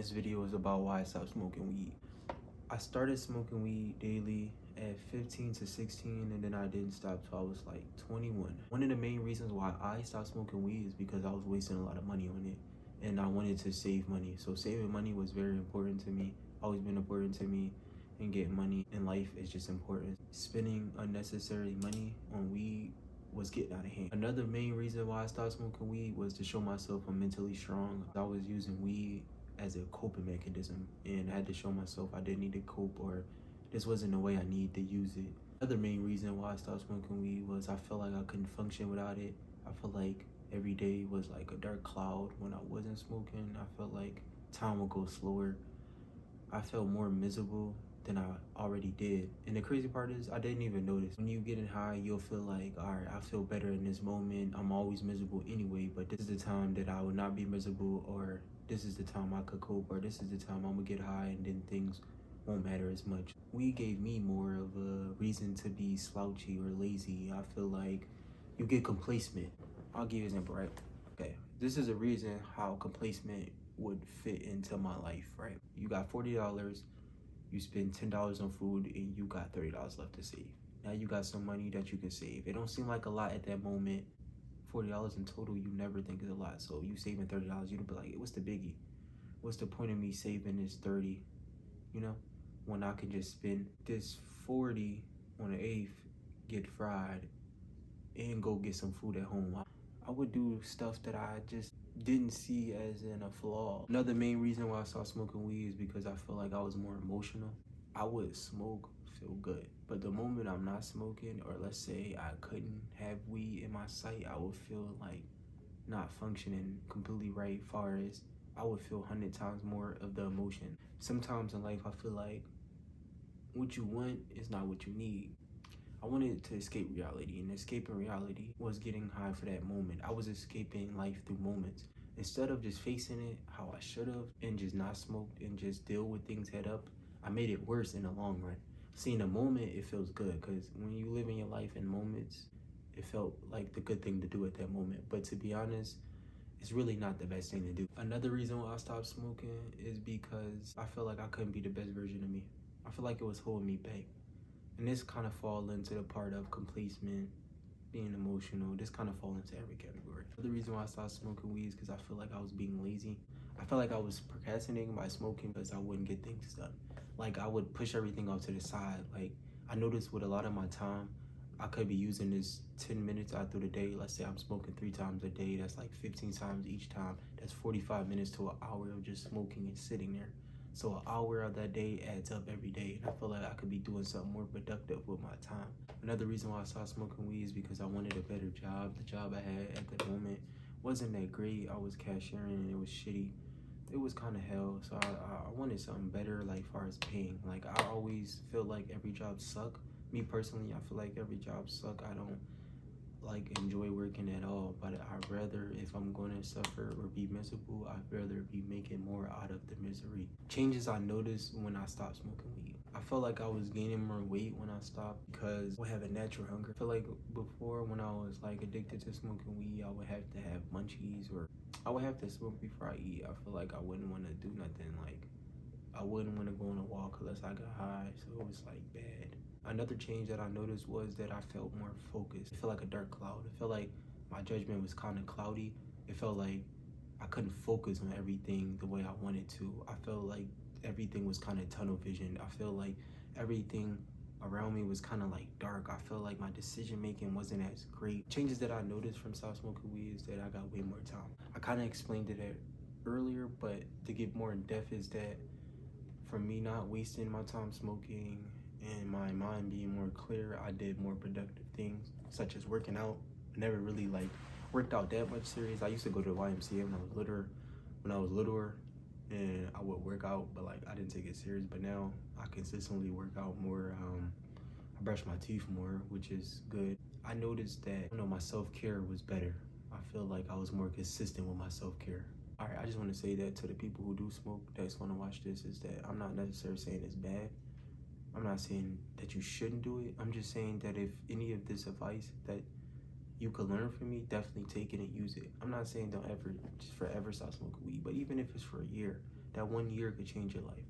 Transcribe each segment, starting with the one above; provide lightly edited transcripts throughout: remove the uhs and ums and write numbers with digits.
This video is about why I stopped smoking weed. I started smoking weed daily at 15 to 16, and then I didn't stop till I was like 21. One of the main reasons why I stopped smoking weed is because I was wasting a lot of money on it, and I wanted to save money. So saving money was very important to me, always been important to me, and getting money in life is just important. Spending unnecessary money on weed was getting out of hand. Another main reason why I stopped smoking weed was to show myself I'm mentally strong. I was using weed as a coping mechanism, and I had to show myself I didn't need to cope, or this wasn't the way I need to use it. Another main reason why I stopped smoking weed was I felt like I couldn't function without it. I felt like every day was like a dark cloud when I wasn't smoking. I felt like time would go slower. I felt more miserable than I already did. And the crazy part is I didn't even notice. When you getting high, you'll feel like, all right, I feel better in this moment. I'm always miserable anyway, but this is the time that I would not be miserable, or this is the time I could cope, or this is the time I'm gonna get high and then things won't matter as much. Weed gave me more of a reason to be slouchy or lazy. I feel like you get complacent. I'll give you an example, right? Okay, this is a reason how complacent would fit into my life, right? You got $40, you spend $10 on food, and you got $30 left to save. Now you got some money that you can save. It don't seem like a lot at that moment. $40 in total, you never think is a lot. So you saving $30, you'd be like, what's the biggie? What's the point of me saving this 30, you know, when I can just spend this 40 on an eighth, get fried, and go get some food at home. I would do stuff that I just didn't see as in a flaw. Another main reason why I stopped smoking weed is because I felt like I was more emotional. I would smoke, feel good, but the moment I'm not smoking, or let's say I couldn't have weed in my sight, I would feel like not functioning completely right. Far as I would feel 100 times more of the emotion. Sometimes in life, I feel like what you want is not what you need. I wanted to escape reality, and escaping reality was getting high for that moment. I was escaping life through moments. Instead of just facing it how I should have and just not smoked and just deal with things head up, I made it worse in the long run. See, in the moment, it feels good, because when you live in your life in moments, it felt like the good thing to do at that moment. But to be honest, it's really not the best thing to do. Another reason why I stopped smoking is because I felt like I couldn't be the best version of me. I feel like it was holding me back. And this kind of fall into the part of complacement, being emotional. This kind of fall into every category. The reason why I stopped smoking weed is because I feel like I was being lazy. I felt like I was procrastinating by smoking because I wouldn't get things done. Like, I would push everything off to the side. Like, I noticed with a lot of my time, I could be using this 10 minutes out through the day. Let's say I'm smoking 3 times a day. That's like 15 times each time. That's 45 minutes to an hour of just smoking and sitting there. So an hour of that day adds up every day, and I feel like I could be doing something more productive with my time. Another reason why I stopped smoking weed is because I wanted a better job. The job I had at the moment wasn't that great. I was cashiering, and it was shitty. It was kind of hell. So I wanted something better, like far as paying. Like, I always feel like every job suck. Me personally, I feel like every job suck. I don't like enjoy working at all, but I'd rather, if I'm going to suffer or be miserable, I'd rather be making more out of the misery. Changes I noticed when I stopped smoking weed. I felt like I was gaining more weight when I stopped because I have a natural hunger. I feel like before, when I was like addicted to smoking weed, I would have to have munchies, or I would have to smoke before I eat. I feel like I wouldn't want to do nothing. Like, I wouldn't want to go on a walk unless I got high, so it was like bad. Another change that I noticed was that I felt more focused. It felt like a dark cloud. It felt like my judgment was kind of cloudy. It felt like I couldn't focus on everything the way I wanted to. I felt like everything was kind of tunnel vision. I felt like everything around me was kind of like dark. I felt like my decision making wasn't as great. Changes that I noticed from stop smoking weed is that I got way more time. I kind of explained it earlier, but to get more in depth is that from me not wasting my time smoking and my mind being more clear, I did more productive things, such as working out. I never really like worked out that much serious. I used to go to the YMCA when I was littler, and I would work out, but like I didn't take it serious. But now I consistently work out more. I brush my teeth more, which is good. I noticed that, my self-care was better. I feel like I was more consistent with my self-care. All right, I just want to say that to the people who do smoke that's going to watch this, is that I'm not necessarily saying it's bad. I'm not saying that you shouldn't do it. I'm just saying that if any of this advice that you could learn from me, definitely take it and use it. I'm not saying don't ever, just forever stop smoking weed, but even if it's for a year, That 1 year could change your life.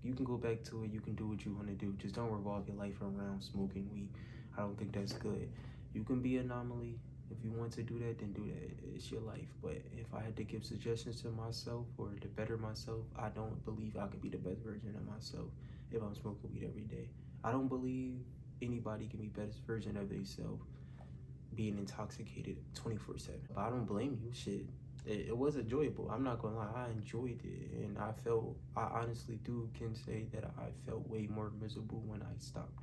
You can go back to it. You can do what you want to do. Just don't revolve your life around smoking weed. I don't think that's good. You can be an anomaly. If you want to do that, then do that. It's your life. But if I had to give suggestions to myself or to better myself, I don't believe I could be the best version of myself if I'm smoking weed every day. I don't believe anybody can be best version of themselves being intoxicated 24/7. But I don't blame you. Shit. It was enjoyable. I'm not gonna lie, I enjoyed it, and I honestly can say that I felt way more miserable when I stopped,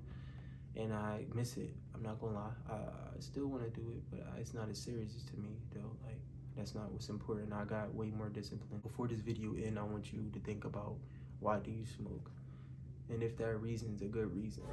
and I miss it. I'm not gonna lie, I still want to do it, but it's not as serious to me though. Like, that's not what's important. I got way more discipline. Before this video ends, I want you to think about, why do you smoke, and if that reason is a good reason.